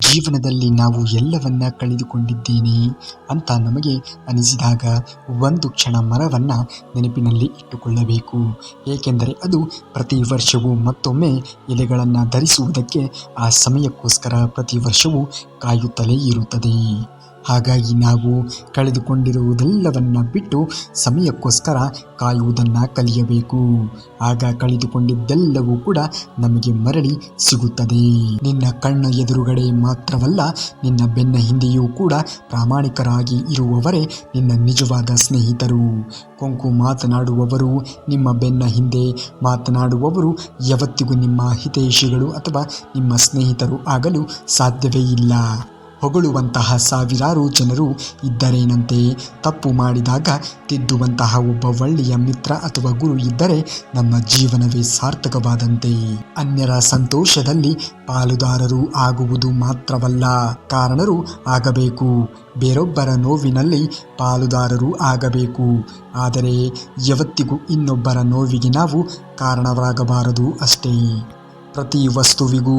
ಜೀವನದಲ್ಲಿ ನಾವು ಎಲ್ಲವನ್ನ ಕಳೆದುಕೊಂಡಿದ್ದೇನೆ ಅಂತ ನಮಗೆ ಅನಿಸಿದಾಗ ಒಂದು ಕ್ಷಣ ಮರವನ್ನು ನೆನಪಿನಲ್ಲಿ ಇಟ್ಟುಕೊಳ್ಳಬೇಕು. ಏಕೆಂದರೆ ಅದು ಪ್ರತಿ ವರ್ಷವೂ ಮತ್ತೊಮ್ಮೆ ಎಲೆಗಳನ್ನು ಧರಿಸುವುದಕ್ಕೆ ಆ ಸಮಯಕ್ಕೋಸ್ಕರ ಪ್ರತಿ ವರ್ಷವೂ ಕಾಯುತ್ತಲೇ ಇರುತ್ತದೆ. ಹಾಗಾಗಿ ನಾವು ಕಳೆದುಕೊಂಡಿರುವುದೆಲ್ಲವನ್ನ ಬಿಟ್ಟು ಸಮಯಕ್ಕೋಸ್ಕರ ಕಾಯುವುದನ್ನು ಕಲಿಯಬೇಕು. ಆಗ ಕಳೆದುಕೊಂಡಿದ್ದೆಲ್ಲವೂ ಕೂಡ ನಮಗೆ ಮರಳಿ ಸಿಗುತ್ತದೆ. ನಿನ್ನ ಕಣ್ಣ ಎದುರುಗಡೆ ಮಾತ್ರವಲ್ಲ, ನಿನ್ನ ಬೆನ್ನ ಹಿಂದೆಯೂ ಕೂಡ ಪ್ರಾಮಾಣಿಕರಾಗಿ ಇರುವವರೇ ನಿನ್ನ ನಿಜವಾದ ಸ್ನೇಹಿತರು. ಕೊಂಕು ಮಾತನಾಡುವವರು, ನಿಮ್ಮ ಬೆನ್ನ ಹಿಂದೆ ಮಾತನಾಡುವವರು ಯಾವತ್ತಿಗೂ ನಿಮ್ಮ ಹಿತೈಷಿಗಳು ಅಥವಾ ನಿಮ್ಮ ಸ್ನೇಹಿತರು ಆಗಲು ಸಾಧ್ಯವೇ ಇಲ್ಲ. ಹೊಗಳುವಂತಹ ಸಾವಿರಾರು ಜನರು ಇದ್ದರೇನಂತೆ, ತಪ್ಪು ಮಾಡಿದಾಗ ತಿದ್ದುವಂತಹ ಒಬ್ಬ ಒಳ್ಳೆಯ ಮಿತ್ರ ಅಥವಾ ಗುರು ಇದ್ದರೆ ನಮ್ಮ ಜೀವನವೇ ಸಾರ್ಥಕವಾದಂತೆ. ಅನ್ಯರ ಸಂತೋಷದಲ್ಲಿ ಪಾಲುದಾರರು ಆಗುವುದು ಮಾತ್ರವಲ್ಲ, ಕಾರಣರು ಆಗಬೇಕು. ಬೇರೊಬ್ಬರ ನೋವಿನಲ್ಲಿ ಪಾಲುದಾರರು ಆಗಬೇಕು, ಆದರೆ ಯಾವತ್ತಿಗೂ ಇನ್ನೊಬ್ಬರ ನೋವಿಗೆ ನಾವು ಕಾರಣವಾಗಬಾರದು ಅಷ್ಟೇ. ಪ್ರತಿ ವಸ್ತುವಿಗೂ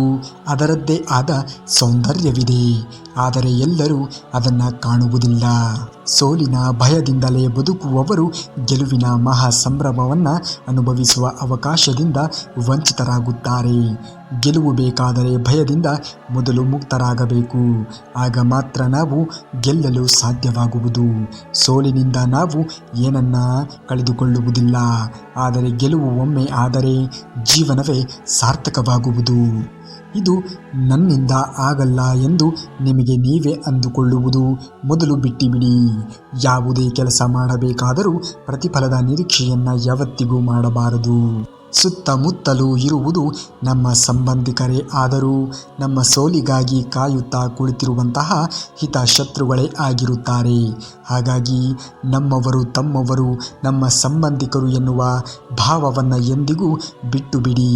ಅದರದ್ದೇ ಆದ ಸೌಂದರ್ಯವಿದೆ, ಆದರೆ ಎಲ್ಲರೂ ಅದನ್ನು ಕಾಣುವುದಿಲ್ಲ. ಸೋಲಿನ ಭಯದಿಂದಲೇ ಬದುಕುವವರು ಗೆಲುವಿನ ಮಹಾ ಸಂಭ್ರಮವನ್ನು ಅನುಭವಿಸುವ ಅವಕಾಶದಿಂದ ವಂಚಿತರಾಗುತ್ತಾರೆ. ಗೆಲುವು ಬೇಕಾದರೆ ಭಯದಿಂದ ಮೊದಲು ಮುಕ್ತರಾಗಬೇಕು, ಆಗ ಮಾತ್ರ ನಾವು ಗೆಲ್ಲಲು ಸಾಧ್ಯವಾಗುವುದು. ಸೋಲಿನಿಂದ ನಾವು ಏನನ್ನ ಕಳೆದುಕೊಳ್ಳುವುದಿಲ್ಲ, ಆದರೆ ಗೆಲುವು ಒಮ್ಮೆ ಆದರೆ ಜೀವನವೇ ಸಾರ್ಥಕವಾಗುವುದು. ಇದು ನನ್ನಿಂದ ಆಗಲ್ಲ ಎಂದು ನಿಮಗೆ ನೀವೇ ಅಂದುಕೊಳ್ಳುವುದು ಮೊದಲು ಬಿಟ್ಟಿಬಿಡಿ. ಯಾವುದೇ ಕೆಲಸ ಮಾಡಬೇಕಾದರೂ ಪ್ರತಿಫಲದ ನಿರೀಕ್ಷೆಯನ್ನು ಯಾವತ್ತಿಗೂ ಮಾಡಬಾರದು. ಸುತ್ತಮುತ್ತಲೂ ಇರುವುದು ನಮ್ಮ ಸಂಬಂಧಿಕರೇ ಆದರೂ ನಮ್ಮ ಸೋಲಿಗಾಗಿ ಕಾಯುತ್ತಾ ಕುಳಿತಿರುವಂತಹ ಹಿತಶತ್ರುಗಳೇ ಆಗಿರುತ್ತಾರೆ. ಹಾಗಾಗಿ ನಮ್ಮವರು ತಮ್ಮವರು ನಮ್ಮ ಸಂಬಂಧಿಕರು ಎನ್ನುವ ಭಾವವನ್ನು ಎಂದಿಗೂ ಬಿಟ್ಟು ಬಿಡಿ.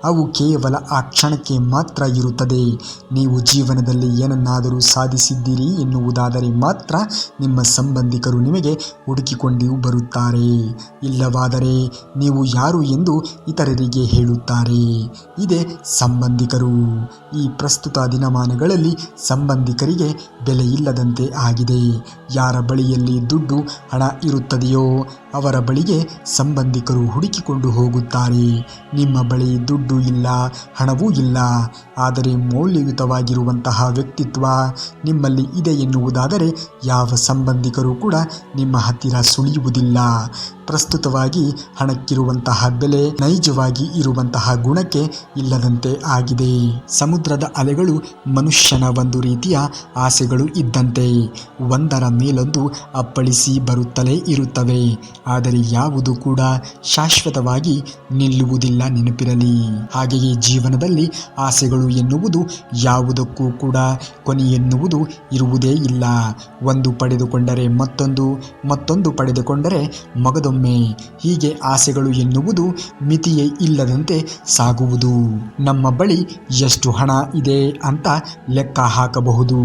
ಅವು ಕೇವಲ ಆ ಕ್ಷಣಕ್ಕೆ ಮಾತ್ರ ಇರುತ್ತದೆ. ನೀವು ಜೀವನದಲ್ಲಿ ಏನನ್ನಾದರೂ ಸಾಧಿಸಿದ್ದೀರಿ ಎನ್ನುವುದಾದರೆ ಮಾತ್ರ ನಿಮ್ಮ ಸಂಬಂಧಿಕರು ನಿಮಗೆ ಹುಡುಕಿಕೊಂಡು ಬರುತ್ತಾರೆ. ಇಲ್ಲವಾದರೆ ನೀವು ಯಾರು ಎಂದು ಇತರರಿಗೆ ಹೇಳುತ್ತಾರೆ. ಇದೇ ಸಂಬಂಧಿಕರು. ಈ ಪ್ರಸ್ತುತ ದಿನಮಾನಗಳಲ್ಲಿ ಸಂಬಂಧಿಕರಿಗೆ ಬೆಲೆ ಇಲ್ಲದಂತೆ ಆಗಿದೆ. ಯಾರ ಬಳಿಯಲ್ಲಿ ದುಡ್ಡು ಹಣ ಇರುತ್ತದೆಯೋ ಅವರ ಬಳಿಗೆ ಸಂಬಂಧಿಕರು ಹುಡುಕಿಕೊಂಡು ಹೋಗುತ್ತಾರೆ. ನಿಮ್ಮ ಬಳಿ ದುಡ್ಡು ಇಲ್ಲ, ಹಣವೂ ಇಲ್ಲ, ಆದರೆ ಮೌಲ್ಯಯುತವಾಗಿರುವಂತಹ ವ್ಯಕ್ತಿತ್ವ ನಿಮ್ಮಲ್ಲಿ ಇದೆ ಎನ್ನುವುದಾದರೆ ಯಾವ ಸಂಬಂಧಿಕರು ಕೂಡ ನಿಮ್ಮ ಹತ್ತಿರ ಸುಳಿಯುವುದಿಲ್ಲ. ಪ್ರಸ್ತುತವಾಗಿ ಹಣಕ್ಕಿರುವಂತಹ ಬೆಲೆ ನೈಜವಾಗಿ ಇರುವಂತಹ ಗುಣಕ್ಕೆ ಇಲ್ಲದಂತೆ ಆಗಿದೆ. ಸಮುದ್ರದ ಅಲೆಗಳು ಮನುಷ್ಯನ ಒಂದು ರೀತಿಯ ಆಸೆಗಳು ಇದ್ದಂತೆ, ಒಂದರ ಮೇಲೊಂದು ಅಪ್ಪಳಿಸಿ ಬರುತ್ತಲೇ ಇರುತ್ತವೆ. ಆದರೆ ಯಾವುದು ಕೂಡ ಶಾಶ್ವತವಾಗಿ ನಿಲ್ಲುವುದಿಲ್ಲ, ನೆನಪಿರಲಿ. ಹಾಗೆಯೇ ಜೀವನದಲ್ಲಿ ಆಸೆಗಳು ಎನ್ನುವುದು ಯಾವುದಕ್ಕೂ ಕೂಡ ಕೊನೆ ಎನ್ನುವುದು ಇರುವುದೇ ಇಲ್ಲ. ಒಂದು ಪಡೆದುಕೊಂಡರೆ ಮತ್ತೊಂದು ಪಡೆದುಕೊಂಡರೆ ಮಗದೊಮ್ಮೆ, ಹೀಗೆ ಆಸೆಗಳು ಎನ್ನುವುದು ಮಿತಿಯೇ ಇಲ್ಲದಂತೆ ಸಾಗುವುದು. ನಮ್ಮ ಬಳಿ ಎಷ್ಟು ಹಣ ಇದೆ ಅಂತ ಲೆಕ್ಕ ಹಾಕಬಹುದು,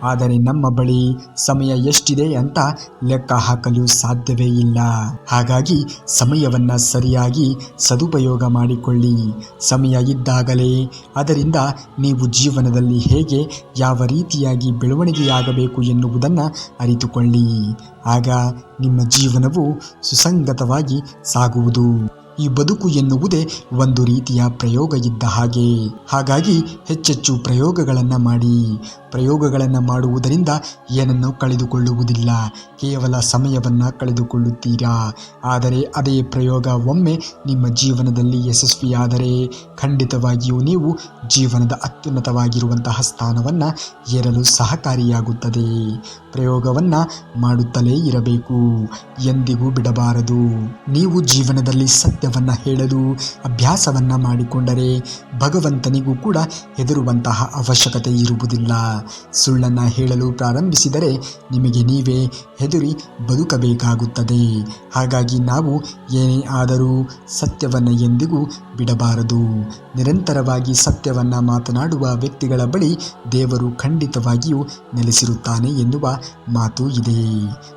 ಆದರೆ ನಮ್ಮ ಬಳಿ ಸಮಯ ಎಷ್ಟಿದೆ ಅಂತ ಲೆಕ್ಕ ಹಾಕಲು ಸಾಧ್ಯವೇ ಇಲ್ಲ. ಹಾಗಾಗಿ ಸಮಯವನ್ನು ಸರಿಯಾಗಿ ಸದುಪಯೋಗ ಮಾಡಿಕೊಳ್ಳಿ. ಸಮಯ ಇದ್ದಾಗಲೇ ಅದರಿಂದ ನೀವು ಜೀವನದಲ್ಲಿ ಹೇಗೆ ಯಾವ ರೀತಿಯಾಗಿ ಬೆಳವಣಿಗೆಯಾಗಬೇಕು ಎನ್ನುವುದನ್ನು ಅರಿತುಕೊಳ್ಳಿ. ಆಗ ನಿಮ್ಮ ಜೀವನವು ಸುಸಂಗತವಾಗಿ ಸಾಗುವುದು. ಈ ಬದುಕು ಎನ್ನುವುದೇ ಒಂದು ರೀತಿಯ ಪ್ರಯೋಗ ಇದ್ದ ಹಾಗೆ. ಹಾಗಾಗಿ ಹೆಚ್ಚೆಚ್ಚು ಪ್ರಯೋಗಗಳನ್ನು ಮಾಡಿ. ಪ್ರಯೋಗಗಳನ್ನು ಮಾಡುವುದರಿಂದ ಏನನ್ನು ಕಳೆದುಕೊಳ್ಳುವುದಿಲ್ಲ, ಕೇವಲ ಸಮಯವನ್ನು ಕಳೆದುಕೊಳ್ಳುತ್ತೀರಾ. ಆದರೆ ಅದೇ ಪ್ರಯೋಗ ಒಮ್ಮೆ ನಿಮ್ಮ ಜೀವನದಲ್ಲಿ ಯಶಸ್ವಿಯಾದರೆ ಖಂಡಿತವಾಗಿಯೂ ನೀವು ಜೀವನದ ಅತ್ಯುನ್ನತವಾಗಿರುವಂತಹ ಸ್ಥಾನವನ್ನು ಏರಲು ಸಹಕಾರಿಯಾಗುತ್ತದೆ. ಪ್ರಯೋಗವನ್ನು ಮಾಡುತ್ತಲೇ ಇರಬೇಕು, ಎಂದಿಗೂ ಬಿಡಬಾರದು. ನೀವು ಜೀವನದಲ್ಲಿ ಸತ್ಯವನ್ನು ಹೇಳಲು ಅಭ್ಯಾಸವನ್ನು ಮಾಡಿಕೊಂಡರೆ ಭಗವಂತನಿಗೂ ಕೂಡ ಹೆದರುವಂತಹ ಅವಶ್ಯಕತೆ ಇರುವುದಿಲ್ಲ. ಸುಳ್ಳನ್ನು ಹೇಳಲು ಪ್ರಾರಂಭಿಸಿದರೆ ನಿಮಗೆ ನೀವೇ ಹೆದರಿ ಬದುಕಬೇಕಾಗುತ್ತದೆ. ಹಾಗಾಗಿ ನಾವು ಏನೇ ಆದರೂ ಸತ್ಯವನ್ನು ಎಂದಿಗೂ ಬಿಡಬಾರದು. ನಿರಂತರವಾಗಿ ಸತ್ಯವನ್ನು ಮಾತನಾಡುವ ವ್ಯಕ್ತಿಗಳ ಬಳಿ ದೇವರು ಖಂಡಿತವಾಗಿಯೂ ನೆಲೆಸಿರುತ್ತಾನೆ ಎನ್ನುವ ಮಾತು ಇದೆ.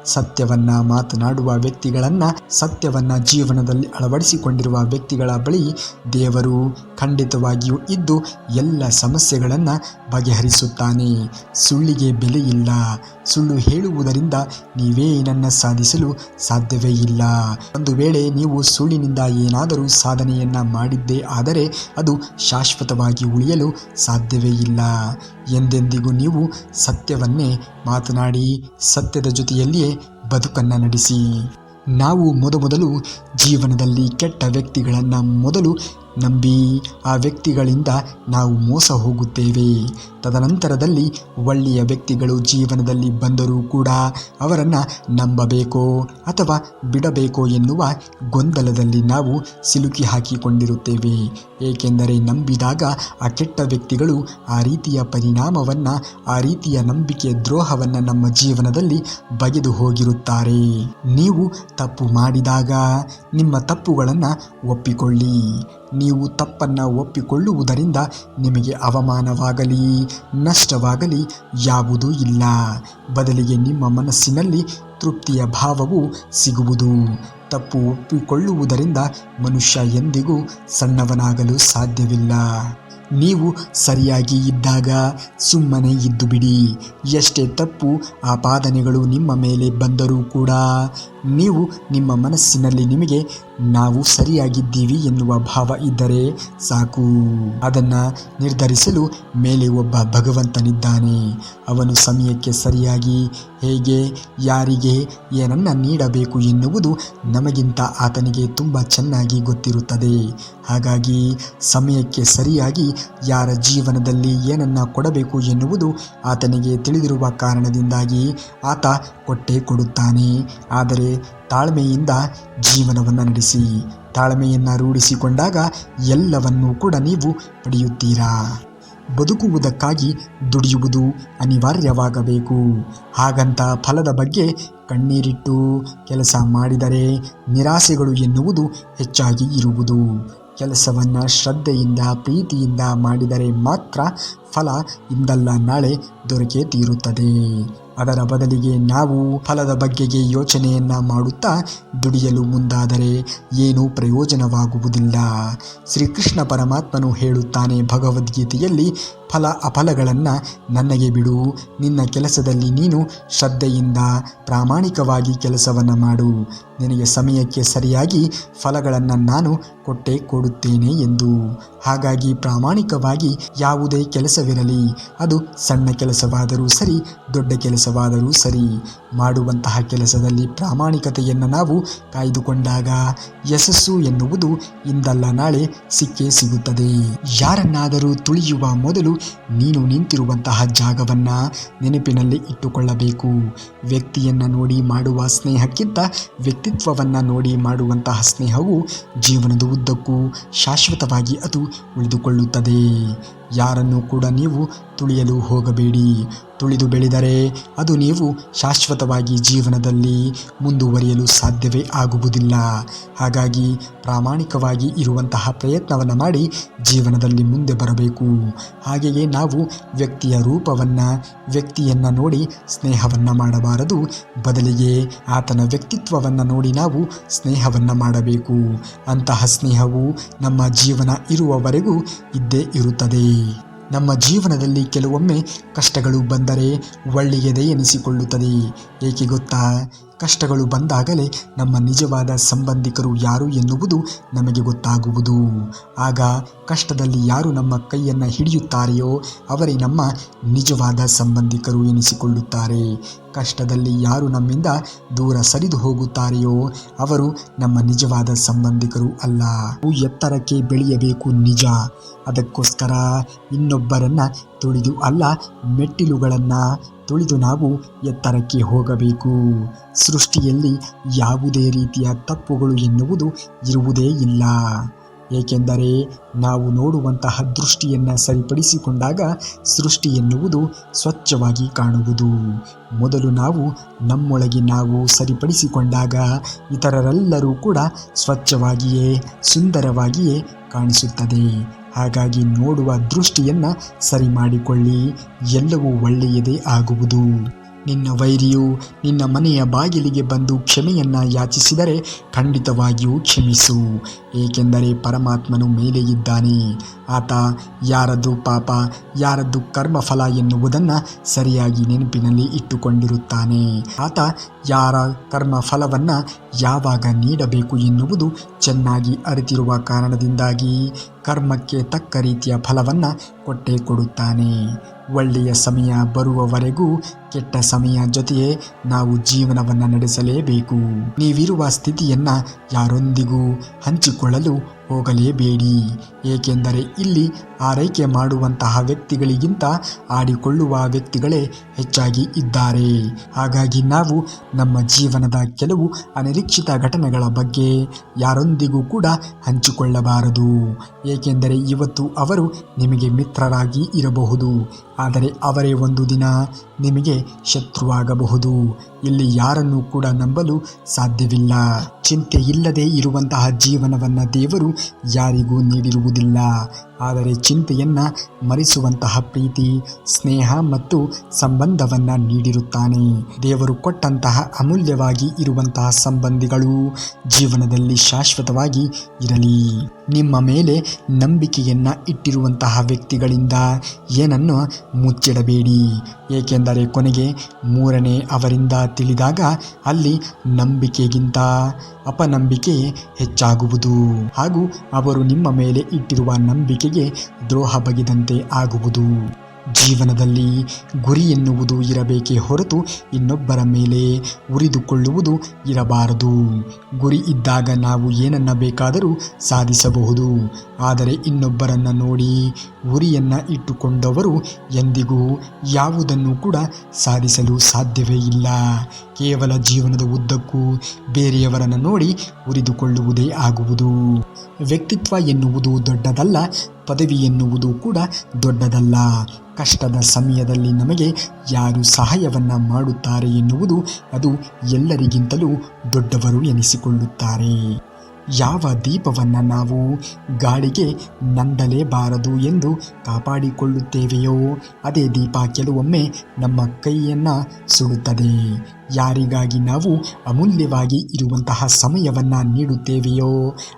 ಸತ್ಯವನ್ನು ಮಾತನಾಡುವ ವ್ಯಕ್ತಿಗಳನ್ನು, ಸತ್ಯವನ್ನು ಜೀವನದಲ್ಲಿ ಅಳವಡಿಸಿ ಎನಿಸಿಕೊಂಡಿರುವ ವ್ಯಕ್ತಿಗಳ ಬಳಿ ದೇವರು ಖಂಡಿತವಾಗಿಯೂ ಇದ್ದು ಎಲ್ಲ ಸಮಸ್ಯೆಗಳನ್ನು ಬಗೆಹರಿಸುತ್ತಾನೆ. ಸುಳ್ಳಿಗೆ ಬೆಲೆ ಇಲ್ಲ. ಸುಳ್ಳು ಹೇಳುವುದರಿಂದ ನೀವೇನನ್ನ ಸಾಧಿಸಲು ಸಾಧ್ಯವೇ ಇಲ್ಲ. ಒಂದು ವೇಳೆ ನೀವು ಸುಳ್ಳಿನಿಂದ ಏನಾದರೂ ಸಾಧನೆಯನ್ನ ಮಾಡಿದ್ದೇ ಆದರೆ ಅದು ಶಾಶ್ವತವಾಗಿ ಉಳಿಯಲು ಸಾಧ್ಯವೇ ಇಲ್ಲ. ಎಂದೆಂದಿಗೂ ನೀವು ಸತ್ಯವನ್ನೇ ಮಾತನಾಡಿ ಸತ್ಯದ ಜೊತೆಯಲ್ಲಿಯೇ ಬದುಕನ್ನು ನಡೆಸಿ. ನಾವು ಮೊದಲು ಜೀವನದಲ್ಲಿ ಕೆಟ್ಟ ವ್ಯಕ್ತಿಗಳನ್ನು ಮೊದಲು ನಂಬಿ ಆ ವ್ಯಕ್ತಿಗಳಿಂದ ನಾವು ಮೋಸ ಹೋಗುತ್ತೇವೆ. ತದನಂತರದಲ್ಲಿ ಒಳ್ಳೆಯ ವ್ಯಕ್ತಿಗಳು ಜೀವನದಲ್ಲಿ ಬಂದರೂ ಕೂಡ ಅವರನ್ನು ನಂಬಬೇಕೋ ಅಥವಾ ಬಿಡಬೇಕೋ ಎನ್ನುವ ಗೊಂದಲದಲ್ಲಿ ನಾವು ಸಿಲುಕಿ ಹಾಕಿಕೊಂಡಿರುತ್ತೇವೆ. ಏಕೆಂದರೆ ನಂಬಿದಾಗ ಆ ಕೆಟ್ಟ ವ್ಯಕ್ತಿಗಳು ಆ ರೀತಿಯ ಪರಿಣಾಮವನ್ನು, ಆ ರೀತಿಯ ನಂಬಿಕೆ ದ್ರೋಹವನ್ನು ನಮ್ಮ ಜೀವನದಲ್ಲಿ ಬಗೆದು ಹೋಗಿರುತ್ತಾರೆ. ನೀವು ತಪ್ಪು ಮಾಡಿದಾಗ ನಿಮ್ಮ ತಪ್ಪುಗಳನ್ನು ಒಪ್ಪಿಕೊಳ್ಳಿ. ನೀವು ತಪ್ಪನ್ನು ಒಪ್ಪಿಕೊಳ್ಳುವುದರಿಂದ ನಿಮಗೆ ಅವಮಾನವಾಗಲಿ ನಷ್ಟವಾಗಲಿ ಯಾವುದೂ ಇಲ್ಲ. ಬದಲಿಗೆ ನಿಮ್ಮ ಮನಸ್ಸಿನಲ್ಲಿ ತೃಪ್ತಿಯ ಭಾವವು ಸಿಗುವುದು. ತಪ್ಪು ಒಪ್ಪಿಕೊಳ್ಳುವುದರಿಂದ ಮನುಷ್ಯ ಎಂದಿಗೂ ಸಣ್ಣವನಾಗಲು ಸಾಧ್ಯವಿಲ್ಲ. ನೀವು ಸರಿಯಾಗಿ ಇದ್ದಾಗ ಸುಮ್ಮನೆ ಇದ್ದು ಬಿಡಿ. ಎಷ್ಟೇ ತಪ್ಪು ಆಪಾದನೆಗಳು ನಿಮ್ಮ ಮೇಲೆ ಬಂದರೂ ಕೂಡ ನೀವು ನಿಮ್ಮ ಮನಸ್ಸಿನಲ್ಲಿ ನಿಮಗೆ ನಾವು ಸರಿಯಾಗಿದ್ದೀವಿ ಎನ್ನುವ ಭಾವ ಇದ್ದರೆ ಸಾಕು. ಅದನ್ನು ನಿರ್ಧರಿಸಲು ಮೇಲೆ ಒಬ್ಬ ಭಗವಂತನಿದ್ದಾನೆ. ಅವನು ಸಮಯಕ್ಕೆ ಸರಿಯಾಗಿ ಹೇಗೆ ಯಾರಿಗೆ ಏನನ್ನ ನೀಡಬೇಕು ಎನ್ನುವುದು ನಮಗಿಂತ ಆತನಿಗೆ ತುಂಬ ಚೆನ್ನಾಗಿ ಗೊತ್ತಿರುತ್ತದೆ. ಹಾಗಾಗಿ ಸಮಯಕ್ಕೆ ಸರಿಯಾಗಿ ಯಾರ ಜೀವನದಲ್ಲಿ ಏನನ್ನ ಕೊಡಬೇಕು ಎನ್ನುವುದು ಆತನಿಗೆ ತಿಳಿದಿರುವ ಕಾರಣದಿಂದಾಗಿ ಆತ ಕೊಟ್ಟೇ ಕೊಡುತ್ತಾನೆ. ಆದರೆ ತಾಳ್ಮೆಯಿಂದ ಜೀವನವನ್ನು ನಡೆಸಿ. ತಾಳ್ಮೆಯನ್ನು ರೂಢಿಸಿಕೊಂಡಾಗ ಎಲ್ಲವನ್ನೂ ಕೂಡ ನೀವು ಪಡೆಯುತ್ತೀರಾ. ಬದುಕುವುದಕ್ಕಾಗಿ ದುಡಿಯುವುದು ಅನಿವಾರ್ಯವಾಗಬೇಕು. ಹಾಗಂತ ಫಲದ ಬಗ್ಗೆ ಕಣ್ಣೀರಿಟ್ಟು ಕೆಲಸ ಮಾಡಿದರೆ ನಿರಾಸೆಗಳು ಎನ್ನುವುದು ಹೆಚ್ಚಾಗಿ ಇರುವುದು. ಕೆಲಸವನ್ನು ಶ್ರದ್ಧೆಯಿಂದ ಪ್ರೀತಿಯಿಂದ ಮಾಡಿದರೆ ಮಾತ್ರ ಫಲ ಇಂದಲ್ಲ ನಾಳೆ ದೊರಕೇ ತೀರುತ್ತದೆ. ಅದರ ಬದಲಿಗೆ ನಾವು ಫಲದ ಬಗ್ಗೆಗೆ ಯೋಚನೆಯನ್ನ ಮಾಡುತ್ತಾ ದುಡಿಯಲು ಮುಂದಾದರೆ ಏನೂ ಪ್ರಯೋಜನವಾಗುವುದಿಲ್ಲ. ಶ್ರೀಕೃಷ್ಣ ಪರಮಾತ್ಮನು ಹೇಳುತ್ತಾನೆ ಭಗವದ್ಗೀತೆಯಲ್ಲಿ, ಫಲ ಅಫಲಗಳನ್ನು ನನಗೆ ಬಿಡು. ನಿನ್ನ ಕೆಲಸದಲ್ಲಿ ನೀನು ಶ್ರದ್ಧೆಯಿಂದ ಪ್ರಾಮಾಣಿಕವಾಗಿ ಕೆಲಸವನ್ನು ಮಾಡು. ನಿನಗೆ ಸಮಯಕ್ಕೆ ಸರಿಯಾಗಿ ಫಲಗಳನ್ನು ನಾನು ಕೊಟ್ಟೇ ಕೊಡುತ್ತೇನೆ ಎಂದು. ಹಾಗಾಗಿ ಪ್ರಾಮಾಣಿಕವಾಗಿ ಯಾವುದೇ ಕೆಲಸವಿರಲಿ, ಅದು ಸಣ್ಣ ಕೆಲಸವಾದರೂ ಸರಿ ದೊಡ್ಡ ಕೆಲಸವಾದರೂ ಸರಿ, ಮಾಡುವಂತಹ ಕೆಲಸದಲ್ಲಿ ಪ್ರಾಮಾಣಿಕತೆಯನ್ನು ನಾವು ಕಾಯ್ದುಕೊಂಡಾಗ ಯಶಸ್ಸು ಎನ್ನುವುದು ಇಂದಲ್ಲ ನಾಳೆ ಸಿಕ್ಕೇ ಸಿಗುತ್ತದೆ. ಯಾರನ್ನಾದರೂ ತುಳಿಯುವ ಮೊದಲು ನೀನು ನಿಂತಿರುವಂತಹ ಜಾಗವನ್ನು ನೆನಪಿನಲ್ಲಿ ಇಟ್ಟುಕೊಳ್ಳಬೇಕು. ವ್ಯಕ್ತಿಯನ್ನು ನೋಡಿ ಮಾಡುವ ಸ್ನೇಹಕ್ಕಿಂತ ವ್ಯಕ್ತಿತ್ವವನ್ನು ನೋಡಿ ಮಾಡುವಂತಹ ಸ್ನೇಹವು ಜೀವನದ ಉದ್ದಕ್ಕೂ ಶಾಶ್ವತವಾಗಿ ಅದು ಉಳಿದುಕೊಳ್ಳುತ್ತದೆ. ಯಾರನ್ನು ಕೂಡ ನೀವು ತುಳಿಯಲು ಹೋಗಬೇಡಿ. ತುಳಿದು ಬೆಳೆದರೆ ಅದು ನೀವು ಶಾಶ್ವತವಾಗಿ ಜೀವನದಲ್ಲಿ ಮುಂದುವರಿಯಲು ಸಾಧ್ಯವೇ ಆಗುವುದಿಲ್ಲ. ಹಾಗಾಗಿ ಪ್ರಾಮಾಣಿಕವಾಗಿ ಇರುವಂತಹ ಪ್ರಯತ್ನವನ್ನು ಮಾಡಿ ಜೀವನದಲ್ಲಿ ಮುಂದೆ ಬರಬೇಕು. ಹಾಗೆಯೇ ನಾವು ವ್ಯಕ್ತಿಯ ರೂಪವನ್ನು, ವ್ಯಕ್ತಿಯನ್ನು ನೋಡಿ ಸ್ನೇಹವನ್ನು ಮಾಡಬಾರದು. ಬದಲಿಗೆ ಆತನ ವ್ಯಕ್ತಿತ್ವವನ್ನು ನೋಡಿ ನಾವು ಸ್ನೇಹವನ್ನು ಮಾಡಬೇಕು. ಅಂತಹ ಸ್ನೇಹವು ನಮ್ಮ ಜೀವನ ಇರುವವರೆಗೂ ಇದ್ದೇ ಇರುತ್ತದೆ. ನಮ್ಮ ಜೀವನದಲ್ಲಿ ಕೆಲವೊಮ್ಮೆ ಕಷ್ಟಗಳು ಬಂದರೆ ಒಳ್ಳೆಯದೇ ಎನಿಸಿಕೊಳ್ಳುತ್ತದೆ. ಏಕೆ ಗೊತ್ತಾ? ಕಷ್ಟಗಳು ಬಂದಾಗಲೇ ನಮ್ಮ ನಿಜವಾದ ಸಂಬಂಧಿಕರು ಯಾರು ಎನ್ನುವುದು ನಮಗೆ ಗೊತ್ತಾಗುವುದು. ಆಗ ಕಷ್ಟದಲ್ಲಿ ಯಾರು ನಮ್ಮ ಕೈಯನ್ನು ಹಿಡಿಯುತ್ತಾರೆಯೋ ಅವರೇ ನಮ್ಮ ನಿಜವಾದ ಸಂಬಂಧಿಕರು ಎನಿಸಿಕೊಳ್ಳುತ್ತಾರೆ. ಕಷ್ಟದಲ್ಲಿ ಯಾರು ನಮ್ಮಿಂದ ದೂರ ಸರಿದು ಹೋಗುತ್ತಾರೆಯೋ ಅವರು ನಮ್ಮ ನಿಜವಾದ ಸಂಬಂಧಿಕರು ಅಲ್ಲ. ಎತ್ತರಕ್ಕೆ ಬೆಳೆಯಬೇಕು ನಿಜ, ಅದಕ್ಕೋಸ್ಕರ ಇನ್ನೊಬ್ಬರನ್ನು ತುಳಿದು ಅಲ್ಲ, ಮೆಟ್ಟಿಲುಗಳನ್ನು ತುಳಿದು ನಾವು ಎತ್ತರಕ್ಕೆ ಹೋಗಬೇಕು. ಸೃಷ್ಟಿಯಲ್ಲಿ ಯಾವುದೇ ರೀತಿಯ ತಪ್ಪುಗಳು ಎನ್ನುವುದು ಇರುವುದೇ ಇಲ್ಲ. ಏಕೆಂದರೆ ನಾವು ನೋಡುವಂತಹ ದೃಷ್ಟಿಯನ್ನು ಸರಿಪಡಿಸಿಕೊಂಡಾಗ ಸೃಷ್ಟಿ ಎನ್ನುವುದು ಸ್ವಚ್ಛವಾಗಿ ಕಾಣುವುದು. ಮೊದಲು ನಾವು ನಮ್ಮೊಳಗೆ ನಾವು ಸರಿಪಡಿಸಿಕೊಂಡಾಗ ಇತರರೆಲ್ಲರೂ ಕೂಡ ಸ್ವಚ್ಛವಾಗಿಯೇ ಸುಂದರವಾಗಿಯೇ ಕಾಣಿಸುತ್ತದೆ. ಹಾಗಾಗಿ ನೋಡುವ ದೃಷ್ಟಿಯನ್ನು ಸರಿ ಮಾಡಿಕೊಳ್ಳಿ, ಎಲ್ಲವೂ ಒಳ್ಳೆಯದೇ ಆಗುವುದು. ನಿನ್ನ ವೈರಿಯು ನಿನ್ನ ಮನೆಯ ಬಾಗಿಲಿಗೆ ಬಂದು ಕ್ಷಮೆಯನ್ನು ಯಾಚಿಸಿದರೆ ಖಂಡಿತವಾಗಿಯೂ ಕ್ಷಮಿಸು. ಏಕೆಂದರೆ ಪರಮಾತ್ಮನು ಮೇಲೆ ಇದ್ದಾನೆ. ಆತ ಯಾರದ್ದು ಪಾಪ ಯಾರದ್ದು ಕರ್ಮಫಲ ಎನ್ನುವುದನ್ನು ಸರಿಯಾಗಿ ನೆನಪಿನಲ್ಲಿ ಇಟ್ಟುಕೊಂಡಿರುತ್ತಾನೆ. ಆತ ಯಾರ ಕರ್ಮ ಫಲವನ್ನು ಯಾವಾಗ ನೀಡಬೇಕು ಎನ್ನುವುದು ಚೆನ್ನಾಗಿ ಅರಿತಿರುವ ಕಾರಣದಿಂದಾಗಿ ಕರ್ಮಕ್ಕೆ ತಕ್ಕ ರೀತಿಯ ಫಲವನ್ನು ಕೊಟ್ಟೇ ಕೊಡುತ್ತಾನೆ. ಒಳ್ಳೆಯ ಸಮಯ ಬರುವವರೆಗೂ ಕೆಟ್ಟ ಸಮಯ ಜೊತೆಯೇ ನಾವು ಜೀವನವನ್ನು ನಡೆಸಲೇಬೇಕು. ನೀವಿರುವ ಸ್ಥಿತಿಯನ್ನು ಯಾರೊಂದಿಗೂ ಹಂಚಿಕೊಳ್ಳಲು ಹೋಗಲೇಬೇಡಿ. ಏಕೆಂದರೆ ಇಲ್ಲಿ ಆರೈಕೆ ಮಾಡುವಂತಹ ವ್ಯಕ್ತಿಗಳಿಗಿಂತ ಆಡಿಕೊಳ್ಳುವ ವ್ಯಕ್ತಿಗಳೇ ಹೆಚ್ಚಾಗಿ ಇದ್ದಾರೆ. ಹಾಗಾಗಿ ನಾವು ನಮ್ಮ ಜೀವನದ ಕೆಲವು ಅನಿರೀಕ್ಷಿತ ಘಟನೆಗಳ ಬಗ್ಗೆ ಯಾರೊಂದಿಗೂ ಕೂಡ ಹಂಚಿಕೊಳ್ಳಬಾರದು. ಏಕೆಂದರೆ ಇವತ್ತು ಅವರು ನಿಮಗೆ ಮಿತ್ರರಾಗಿ ಇರಬಹುದು, ಆದರೆ ಅವರೇ ಒಂದು ದಿನ ನಿಮಗೆ ಶತ್ರುವಾಗಬಹುದು. ಇಲ್ಲಿ ಯಾರನ್ನೂ ಕೂಡ ನಂಬಲು ಸಾಧ್ಯವಿಲ್ಲ. ಚಿಂತೆ ಇಲ್ಲದೆ ಇರುವಂತಹ ಜೀವನವನ್ನು ದೇವರು ಯಾರಿಗೂ ನೀಡಿರುವುದಿಲ್ಲ. ಆದರೆ ಚಿಂತೆಯನ್ನು ಮರೆಸುವಂತಹ ಪ್ರೀತಿ, ಸ್ನೇಹ ಮತ್ತು ಸಂಬಂಧವನ್ನು ನೀಡಿರುತ್ತಾನೆ. ದೇವರು ಕೊಟ್ಟಂತಹ ಅಮೂಲ್ಯವಾಗಿ ಇರುವಂತಹ ಸಂಬಂಧಿಗಳು ಜೀವನದಲ್ಲಿ ಶಾಶ್ವತವಾಗಿ ಇರಲಿ. ನಿಮ್ಮ ಮೇಲೆ ನಂಬಿಕೆಯನ್ನು ಇಟ್ಟಿರುವಂತಹ ವ್ಯಕ್ತಿಗಳಿಂದ ಏನನ್ನು ಮುಚ್ಚಿಡಬೇಡಿ. ಏಕೆಂದರೆ ಕೊನೆಗೆ ಮೂರನೇ ಅವರಿಂದ ತಿಳಿದಾಗ ಅಲ್ಲಿ ನಂಬಿಕೆಗಿಂತ ಅಪನಂಬಿಕೆ ಹೆಚ್ಚಾಗುವುದು ಹಾಗೂ ಅವರು ನಿಮ್ಮ ಮೇಲೆ ಇಟ್ಟಿರುವ ನಂಬಿಕೆಗೆ ದ್ರೋಹ ಬಗೆದಂತೆ ಆಗುವುದು. ಜೀವನದಲ್ಲಿ ಗುರಿ ಎನ್ನುವುದು ಇರಬೇಕೇ ಹೊರತು ಇನ್ನೊಬ್ಬರ ಮೇಲೆ ಉರಿದುಕೊಳ್ಳುವುದು ಇರಬಾರದು. ಗುರಿ ಇದ್ದಾಗ ನಾವು ಏನನ್ನ ಬೇಕಾದರೂ ಸಾಧಿಸಬಹುದು. ಆದರೆ ಇನ್ನೊಬ್ಬರನ್ನು ನೋಡಿ ಗುರಿಯನ್ನು ಇಟ್ಟುಕೊಂಡವರು ಎಂದಿಗೂ ಯಾವುದನ್ನು ಕೂಡ ಸಾಧಿಸಲು ಸಾಧ್ಯವೇ ಇಲ್ಲ. ಕೇವಲ ಜೀವನದ ಉದ್ದಕ್ಕೂ ಬೇರೆಯವರನ್ನು ನೋಡಿ ಉರಿದುಕೊಳ್ಳುವುದೇ ಆಗುವುದು. ವ್ಯಕ್ತಿತ್ವ ಎನ್ನುವುದು ದೊಡ್ಡದಲ್ಲ, ಪದವಿ ಎನ್ನುವುದು ಕೂಡ ದೊಡ್ಡದಲ್ಲ. ಕಷ್ಟದ ಸಮಯದಲ್ಲಿ ನಮಗೆ ಯಾರು ಸಹಾಯವನ್ನು ಮಾಡುತ್ತಾರೆ ಎನ್ನುವುದು ಅದು ಎಲ್ಲರಿಗಿಂತಲೂ ದೊಡ್ಡವರು ಎನಿಸಿಕೊಳ್ಳುತ್ತಾರೆ. ಯಾವ ದೀಪವನ್ನು ನಾವು ಗಾಳಿಗೆ ನಂದಲೇಬಾರದು ಎಂದು ಕಾಪಾಡಿಕೊಳ್ಳುತ್ತೇವೆಯೋ ಅದೇ ದೀಪ ಕೆಲವೊಮ್ಮೆ ನಮ್ಮ ಕೈಯನ್ನು ಸುಡುತ್ತದೆ. ಯಾರಿಗಾಗಿ ನಾವು ಅಮೂಲ್ಯವಾಗಿ ಇರುವಂತಹ ಸಮಯವನ್ನು ನೀಡುತ್ತೇವೆಯೋ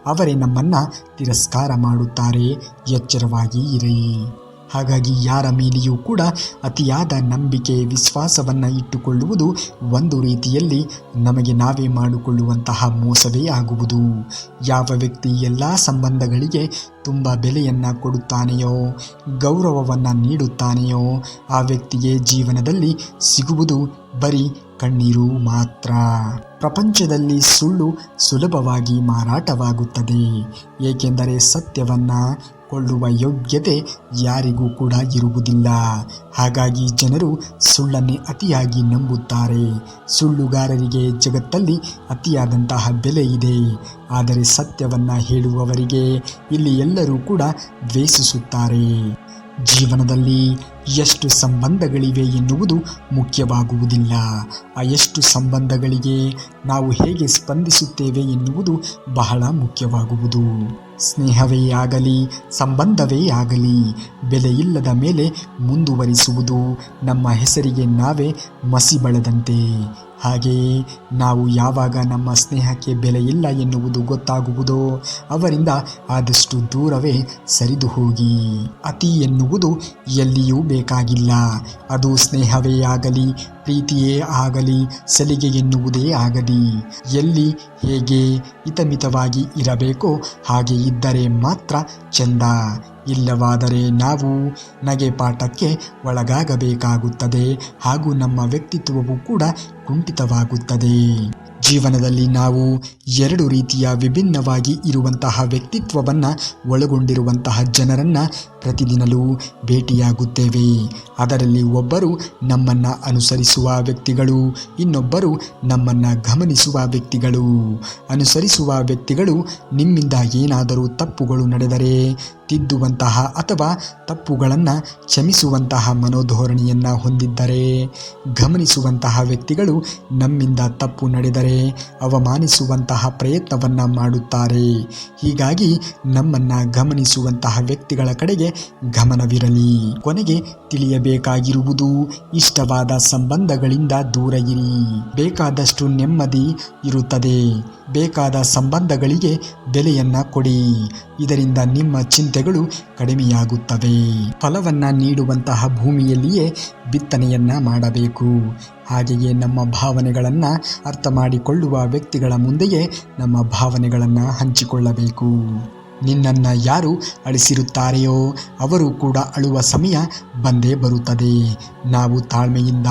ಅವರೇ ನಮ್ಮನ್ನು ತಿರಸ್ಕಾರ ಮಾಡುತ್ತಾರೆ. ಎಚ್ಚರವಾಗಿ ಇರಿ. ಹಾಗಾಗಿ ಯಾರ ಮೇಲೆಯೂ ಕೂಡ ಅತಿಯಾದ ನಂಬಿಕೆ ವಿಶ್ವಾಸವನ್ನು ಇಟ್ಟುಕೊಳ್ಳುವುದು ಒಂದು ರೀತಿಯಲ್ಲಿ ನಮಗೆ ನಾವೇ ಮಾಡಿಕೊಳ್ಳುವಂತಹ ಮೋಸವೇ ಆಗುವುದು. ಯಾವ ವ್ಯಕ್ತಿ ಎಲ್ಲ ಸಂಬಂಧಗಳಿಗೆ ತುಂಬ ಬೆಲೆಯನ್ನು ಕೊಡುತ್ತಾನೆಯೋ, ಗೌರವವನ್ನು ನೀಡುತ್ತಾನೆಯೋ ಆ ವ್ಯಕ್ತಿಗೆ ಜೀವನದಲ್ಲಿ ಸಿಗುವುದು ಬರೀ ಕಣ್ಣೀರು ಮಾತ್ರ. ಪ್ರಪಂಚದಲ್ಲಿ ಸುಳ್ಳು ಸುಲಭವಾಗಿ ಮಾರಾಟವಾಗುತ್ತದೆ. ಏಕೆಂದರೆ ಸತ್ಯವನ್ನು ಕೊಳ್ಳುವ ಯೋಗ್ಯತೆ ಯಾರಿಗೂ ಕೂಡ ಇರುವುದಿಲ್ಲ. ಹಾಗಾಗಿ ಜನರು ಸುಳ್ಳನ್ನೇ ಅತಿಯಾಗಿ ನಂಬುತ್ತಾರೆ. ಸುಳ್ಳುಗಾರರಿಗೆ ಜಗತ್ತಲ್ಲಿ ಅತಿಯಾದಂತಹ ಬೆಲೆ ಇದೆ. ಆದರೆ ಸತ್ಯವನ್ನು ಹೇಳುವವರಿಗೆ ಇಲ್ಲಿ ಎಲ್ಲರೂ ಕೂಡ ದ್ವೇಷಿಸುತ್ತಾರೆ. ಜೀವನದಲ್ಲಿ ಎಷ್ಟು ಸಂಬಂಧಗಳಿವೆ ಎನ್ನುವುದು ಮುಖ್ಯವಾಗುವುದಿಲ್ಲ. ಆ ಎಷ್ಟು ಸಂಬಂಧಗಳಿಗೆ ನಾವು ಹೇಗೆ ಸ್ಪಂದಿಸುತ್ತೇವೆ ಎನ್ನುವುದು ಬಹಳ ಮುಖ್ಯವಾಗುವುದು. ಸ್ನೇಹವೇ ಆಗಲಿ ಸಂಬಂಧವೇ ಆಗಲಿ ಬೆಲೆಯಿಲ್ಲದ ಮೇಲೆ ಮುಂದುವರಿಸುವುದು ನಮ್ಮ ಹೆಸರಿಗೆ ನಾವೇ ಮಸಿ ಬಳೆದಂತೆ. ಹಾಗೆಯೇ ನಾವು ಯಾವಾಗ ನಮ್ಮ ಸ್ನೇಹಕ್ಕೆ ಬೆಲೆ ಇಲ್ಲ ಎನ್ನುವುದು ಗೊತ್ತಾಗುವುದೋ ಅವರಿಂದ ಆದಷ್ಟು ದೂರವೇ ಸರಿದು ಹೋಗಿ. ಅತಿ ಎನ್ನುವುದು ಎಲ್ಲಿಯೂ ಬೇಕಾಗಿಲ್ಲ. ಅದು ಸ್ನೇಹವೇ ಆಗಲಿ ಪ್ರೀತಿಯೇ ಆಗಲಿ ಸಲಿಗೆ ಎನ್ನುವುದೇ ಆಗಲಿ ಎಲ್ಲಿ ಹೇಗೆ ಹಿತಮಿತವಾಗಿ ಇರಬೇಕೋ ಹಾಗೆ ಇದ್ದರೆ ಮಾತ್ರ ಚೆಂದ. ಇಲ್ಲವಾದರೆ ನಾವು ನಗೆಪಾಠಕ್ಕೆ ಒಳಗಾಗಬೇಕಾಗುತ್ತದೆ ಹಾಗೂ ನಮ್ಮ ವ್ಯಕ್ತಿತ್ವವು ಕೂಡ ಕುಂಠಿತವಾಗುತ್ತದೆ. ಜೀವನದಲ್ಲಿ ನಾವು ಎರಡು ರೀತಿಯ ವಿಭಿನ್ನವಾಗಿ ಇರುವಂತಹ ವ್ಯಕ್ತಿತ್ವವನ್ನು ಒಳಗೊಂಡಿರುವಂತಹ ಜನರನ್ನು ಪ್ರತಿದಿನಲೂ ಭೇಟಿಯಾಗುತ್ತೇವೆ. ಅದರಲ್ಲಿ ಒಬ್ಬರು ನಮ್ಮನ್ನು ಅನುಸರಿಸುವ ವ್ಯಕ್ತಿಗಳು, ಇನ್ನೊಬ್ಬರು ನಮ್ಮನ್ನು ಗಮನಿಸುವ ವ್ಯಕ್ತಿಗಳು. ಅನುಸರಿಸುವ ವ್ಯಕ್ತಿಗಳು ನಿಮ್ಮಿಂದ ಏನಾದರೂ ತಪ್ಪುಗಳು ನಡೆದರೆ ತಿದ್ದುವಂತಹ ಅಥವಾ ತಪ್ಪುಗಳನ್ನು ಕ್ಷಮಿಸುವಂತಹ ಮನೋಧೋರಣೆಯನ್ನು ಹೊಂದಿದ್ದರೆ, ಗಮನಿಸುವಂತಹ ವ್ಯಕ್ತಿಗಳು ನಮ್ಮಿಂದ ತಪ್ಪು ನಡೆದರೆ ಅಂದರೆ ಅವಮಾನಿಸುವಂತಹ ಪ್ರಯತ್ನವನ್ನು ಮಾಡುತ್ತಾರೆ. ಹೀಗಾಗಿ ನಮ್ಮನ್ನು ಗಮನಿಸುವಂತಹ ವ್ಯಕ್ತಿಗಳ ಕಡೆಗೆ ಗಮನವಿರಲಿ. ಕೊನೆಗೆ ತಿಳಿಯಬೇಕಾಗಿರುವುದು, ಇಷ್ಟವಾದ ಸಂಬಂಧಗಳಿಂದ ದೂರ ಇರಿ. ಬೇಕಾದಷ್ಟು ನೆಮ್ಮದಿ ಇರುತ್ತದೆ. ಬೇಕಾದ ಸಂಬಂಧಗಳಿಗೆ ಬೆಲೆಯನ್ನ ಕೊಡಿ. ಇದರಿಂದ ನಿಮ್ಮ ಚಿಂತೆಗಳು ಕಡಿಮೆಯಾಗುತ್ತವೆ. ಫಲವನ್ನ ನೀಡುವಂತಹ ಭೂಮಿಯಲ್ಲಿಯೇ ಬಿತ್ತನೆಯನ್ನ ಮಾಡಬೇಕು. ಹಾಗೆಯೇ ನಮ್ಮ ಭಾವನೆಗಳನ್ನು ಅರ್ಥ ಮಾಡಿಕೊಳ್ಳುವ ವ್ಯಕ್ತಿಗಳ ಮುಂದೆಯೇ ನಮ್ಮ ಭಾವನೆಗಳನ್ನು ಹಂಚಿಕೊಳ್ಳಬೇಕು. ನಿನ್ನನ್ನು ಯಾರು ಅಳಿಸಿರುತ್ತಾರೆಯೋ ಅವರು ಕೂಡ ಅಳುವ ಸಮಯ ಬಂದೇ ಬರುತ್ತದೆ. ನಾವು ತಾಳ್ಮೆಯಿಂದ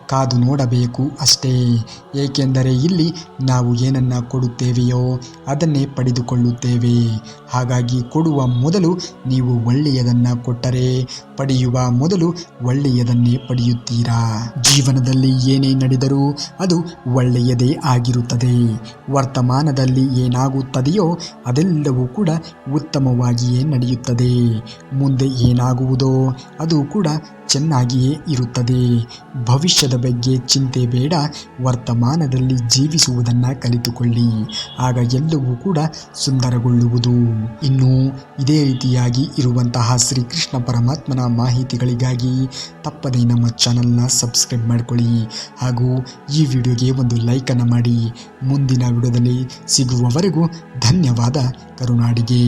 ಕಾದು ನೋಡಬೇಕು ಅಷ್ಟೇ. ಏಕೆಂದರೆ ಇಲ್ಲಿ ನಾವು ಏನನ್ನು ಕೊಡುತ್ತೇವೆಯೋ ಅದನ್ನೇ ಪಡೆದುಕೊಳ್ಳುತ್ತೇವೆ. ಹಾಗಾಗಿ ಕೊಡುವ ಮೊದಲು ನೀವು ಒಳ್ಳೆಯದನ್ನು ಕೊಟ್ಟರೆ ಪಡೆಯುವ ಮೊದಲು ಒಳ್ಳೆಯದನ್ನೇ ಪಡೆಯುತ್ತೀರಾ. ಜೀವನದಲ್ಲಿ ಏನೇ ನಡೆದರೂ ಅದು ಒಳ್ಳೆಯದೇ ಆಗಿರುತ್ತದೆ. ವರ್ತಮಾನದಲ್ಲಿ ಏನಾಗುತ್ತದೆಯೋ ಅದೆಲ್ಲವೂ ಕೂಡ ಉತ್ತಮವಾಗಿಯೇ ನಡೆಯುತ್ತದೆ. ಮುಂದೆ ಏನಾಗುವುದೋ ಅದು ಕೂಡ ಚೆನ್ನಾಗಿಯೇ ಇರುತ್ತದೆ. ಭವಿಷ್ಯದ ಬಗ್ಗೆ ಚಿಂತೆ ಬೇಡ. ವರ್ತಮಾನದಲ್ಲಿ ಜೀವಿಸುವುದನ್ನು ಕಲಿತುಕೊಳ್ಳಿ. ಆಗ ಎಲ್ಲವೂ ಕೂಡ ಸುಂದರಗೊಳ್ಳುವುದು. ಇನ್ನು ಇದೇ ರೀತಿಯಾಗಿ ಇರುವಂತಹ ಶ್ರೀಕೃಷ್ಣ ಪರಮಾತ್ಮನ ಮಾಹಿತಿಗಳಿಗಾಗಿ ತಪ್ಪದೇ ನಮ್ಮ ಚಾನಲ್ನ ಸಬ್ಸ್ಕ್ರೈಬ್ ಮಾಡಿಕೊಳ್ಳಿ. ಹಾಗೂ ಈ ವಿಡಿಯೋಗೆ ಒಂದು ಲೈಕನ್ನು ಮಾಡಿ. ಮುಂದಿನ ವಿಡಿಯೋದಲ್ಲಿ ಸಿಗುವವರೆಗೂ ಧನ್ಯವಾದ. ಕರುನಾಡಿಗೆ.